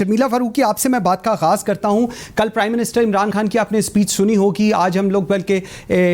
शर्मिला फारूकी, आपसे मैं बात का आगाज़ करता हूं। कल प्राइम मिनिस्टर इमरान खान की आपने स्पीच सुनी होगी, आज हम लोग बल्कि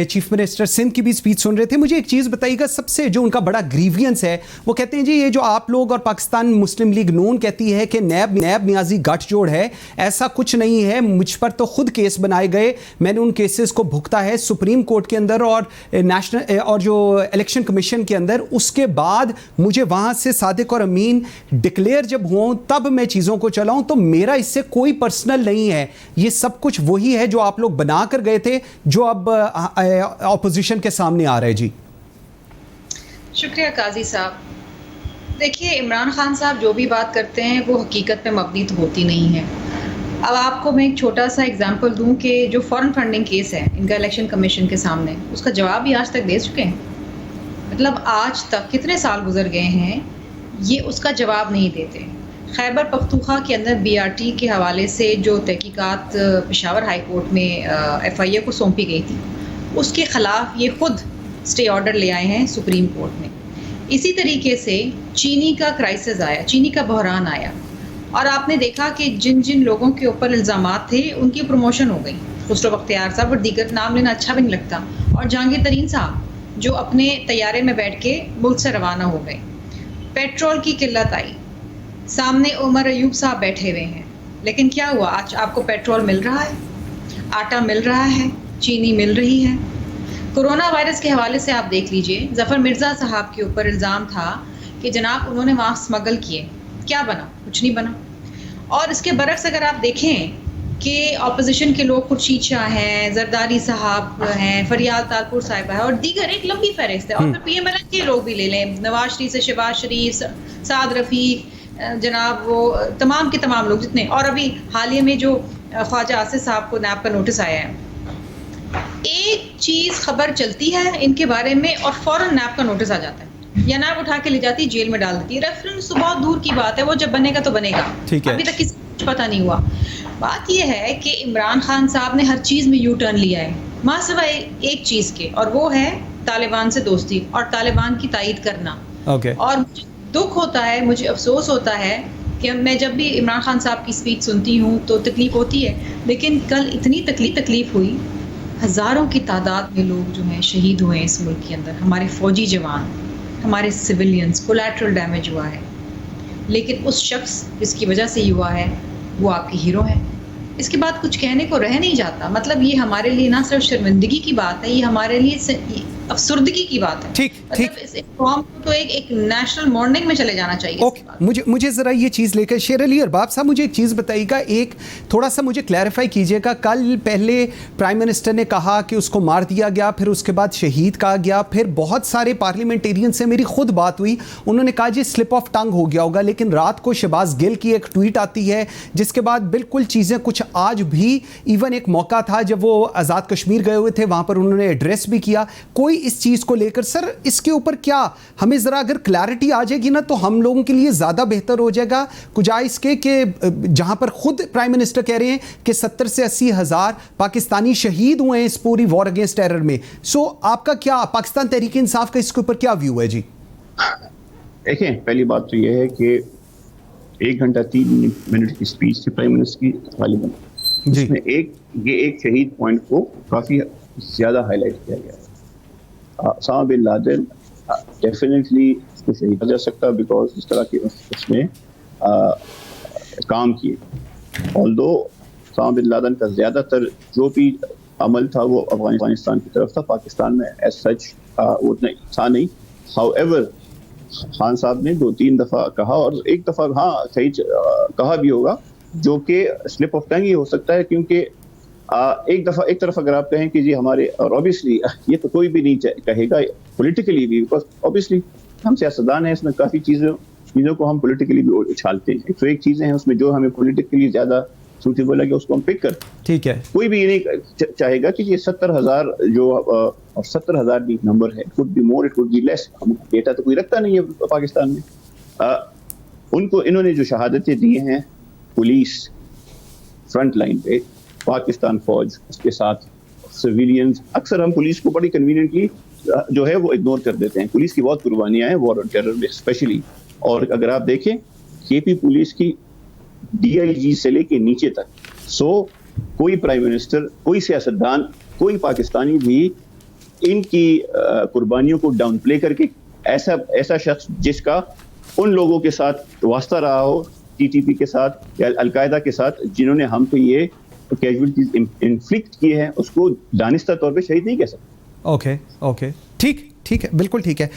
चीफ मिनिस्टर सिंध की भी स्पीच सुन रहे थे। मुझे एक चीज़ बताइएगा, सबसे जो उनका बड़ा ग्रीवियंस है, वो कहते हैं जी ये जो आप लोग और पाकिस्तान मुस्लिम लीग नून कहती है कि नैब नियाजी गठजोड़ है, ऐसा कुछ नहीं है। मुझ पर तो खुद केस बनाए गए, मैंने उन केसेस को भुगता है सुप्रीम कोर्ट के अंदर और नेशनल और जो इलेक्शन कमीशन के अंदर। उसके बाद मुझे वहाँ से सादिक और अमीन डिक्लेयर जब हुआ तब मैं चीज़ों को चलाऊँ, तो मेरा इससे कोई पर्सनल नहीं है। ये सब कुछ वही है जो आप लोग बना कर गए थे, जो अब ऑपोजिशन के सामने आ रहा है। जी शुक्रिया काजी साहब। देखिए, इमरान खान साहब जो भी बात करते हैं वो हकीकत पे मबनी तो होती नहीं है। अब आपको मैं एक छोटा सा एग्जांपल दूं कि जो फॉरेन फंडिंग केस है इनका इलेक्शन कमीशन के सामने, उसका जवाब भी आज तक दे चुके हैं। मतलब आज तक कितने साल गुजर गए हैं, ये उसका जवाब नहीं देते। खैबर पख्तूनख्वा के अंदर BRT के हवाले से जो तहकीकात पेशावर हाई कोर्ट में FIA को सौंपी गई थी, उसके ख़िलाफ़ ये खुद स्टे ऑर्डर ले आए हैं सुप्रीम कोर्ट में। इसी तरीके से चीनी का क्राइसिस आया, चीनी का बहरान आया, और आपने देखा कि जिन जिन लोगों के ऊपर इल्ज़ामात थे उनकी प्रमोशन हो गई। खुसरो बख्तियार साहब और दीगर, नाम लेना अच्छा भी नहीं लगता, और जहांगीर तरीन साहब जो अपने तैयारे में बैठ के मुल्क से रवाना हो गए। पेट्रोल की किल्लत आई, सामने उमर अयूब साहब बैठे हुए हैं, लेकिन क्या हुआ? आज आपको पेट्रोल मिल रहा है, आटा मिल रहा है, चीनी मिल रही है। कोरोना वायरस के हवाले से आप देख लीजिए, जफ़र मिर्ज़ा साहब के ऊपर इल्ज़ाम था कि जनाब उन्होंने वहाँ स्मगल किए, क्या बना? कुछ नहीं बना। और इसके बरक्स अगर आप देखें कि अपोजिशन के लोग खुर्शीद शाह हैं, जरदारी साहब हैं, फरियाल तालपुर साहिबा है, और दीगर एक लंबी फहरिस्त है। और फिर PMLN के लोग भी ले लें, नवाज शरीफ से शहबाज शरीफ, साद रफ़ीक, जनाब वो तमाम के तमाम लोग जितने, और अभी हालिया में जो ख्वाजा आसिफ साहब को नैब का नोटिस आया है। एक चीज़ खबर चलती है इनके बारे में और फ़ौरन नैब का नोटिस आ जाता है, या नैब उठा के ले जाती है, जेल में डाल देती है। रेफरेंस तो बहुत दूर की बात है, वो जब बनेगा तो बनेगा, अभी तक किसी को कुछ पता नहीं हुआ। बात यह है कि इमरान खान साहब ने हर चीज़ में यू टर्न लिया है, माँ सिवाय एक चीज़ के, और वो है तालिबान से दोस्ती और तालिबान की तायीद करना। और मुझे दुख होता है, मुझे अफसोस होता है कि मैं जब भी इमरान खान साहब की स्पीच सुनती हूँ तो तकलीफ़ होती है, लेकिन कल इतनी तकलीफ़ हुई, हज़ारों की तादाद में लोग जो हैं शहीद हुए हैं इस मुल्क के अंदर, हमारे फ़ौजी जवान, हमारे सिविलियंस, कोलैटरल डैमेज हुआ है, लेकिन उस शख्स जिसकी वजह से हुआ है वो आपके हीरो हैं। इसके बाद कुछ कहने को रह नहीं जाता। मतलब ये हमारे लिए ना सिर्फ शर्मिंदगी की बात है, ये हमारे लिए अफसुर्दगी की बात है। ठीक इस कौम को तो एक नेशनल मॉर्निंग में चले जाना चाहिए। ओके, मुझे ज़रा ये चीज़ लेकर शेर अली अरबाब साहब मुझे एक चीज़ बताइएगा, एक थोड़ा सा मुझे क्लैरिफाई कीजिएगा। कल पहले प्राइम मिनिस्टर ने कहा कि उसको मार दिया गया, फिर उसके बाद शहीद कहा गया, फिर बहुत सारे पार्लियामेंटेरियन से मेरी खुद बात हुई, उन्होंने कहा जी स्लिप ऑफ टंग हो गया होगा। लेकिन रात को शहबाज गिल की एक ट्वीट आती है जिसके बाद बिल्कुल चीज़ें कुछ आज भी, इवन एक मौका था जब वो आज़ाद कश्मीर गए हुए थे, वहाँ पर उन्होंने एड्रेस भी किया। कोई इस चीज़ को लेकर सर इसके ऊपर क्या हमें ज़रा अगर क्लैरिटी आ जाएगी ना तो हम लोगों के लिए ज़्यादा बेहतर हो जाएगा। कुछ इसके कि जहाँ पर खुद प्राइम मिनिस्टर कह रहे हैं कि 70 से 80 हज़ार पाकिस्तानी शहीद हुए हैं इस पूरी वॉर अगेंस्ट टेरर में। सो आपका क्या, पाकिस्तान तहरीक इंसाफ का इसके ऊपर क्या व्यू है? जी देखें, पहली बात तो यह है कि 1 घंटा 3 मिनट की स्पीच थी प्राइम मिनिस्टर की गालिबन, जिसमें एक शहीद पॉइंट को काफ़ी ज़्यादा हाईलाइट किया गया। उसामा बिन लादेन डेफिनेटली उसको शहीद किया जा सकता, बिकॉज इस तरह के उसने काम किए। ऑल्दो उसामा बिन लादेन का ज़्यादातर जो भी अमल था वो अफगानिस्तान की तरफ था, पाकिस्तान में एज सच उतना था नहीं। हाउएवर खान साहब ने 2-3 दफ़ा कहा, और एक दफ़ा हाँ सही कहा भी होगा, जो कि स्लिप ऑफ टंग ही हो सकता है, क्योंकि एक तरफ अगर आप कहें कि जी हमारे, और ऑब्वियसली ये तो कोई भी नहीं कहेगा पॉलिटिकली भी, बिकॉज ऑब्वियसली हम सियासतदान हैं, इसमें काफ़ी चीज़ों को हम पॉलिटिकली भी उछालते हैं। तो एक चीज़ें हैं उसमें जो हमें पॉलिटिकली ज़्यादा सूटेबल लगे उसको हम पिक करते हैं। ठीक है, कोई भी ये नहीं चाहेगा कि ये 70,000 जो, और 70,000 भी नंबर है, could be more, it could be less, हम डेटा तो कोई रखता नहीं है पाकिस्तान में। उनको इन्होंने जो शहादतें दी हैं, पुलिस फ्रंट लाइन पे, पाकिस्तान फौज, उसके साथ सिविलियंस, अक्सर हम पुलिस को बड़ी कन्वीनियंटली जो है वो इग्नोर कर देते हैं। पुलिस की बहुत कुर्बानियां हैं वॉर ऑन टेरर में स्पेशली। और अगर आप देखें KP पुलिस की DIG से लेके नीचे तक। सो कोई प्राइम मिनिस्टर, कोई सियासतदान, कोई पाकिस्तानी भी इनकी कुर्बानियों को डाउन प्ले करके ऐसा शख्स जिसका उन लोगों के साथ वास्ता रहा हो, TTP के साथ या अलकायदा के साथ, जिन्होंने हम पे ये कैजुअलिटीज इन्फ्लिक्ट किए हैं, उसको दानिस्ता तौर पे शहीद नहीं कह सकते। ओके, ठीक है, बिल्कुल ठीक है।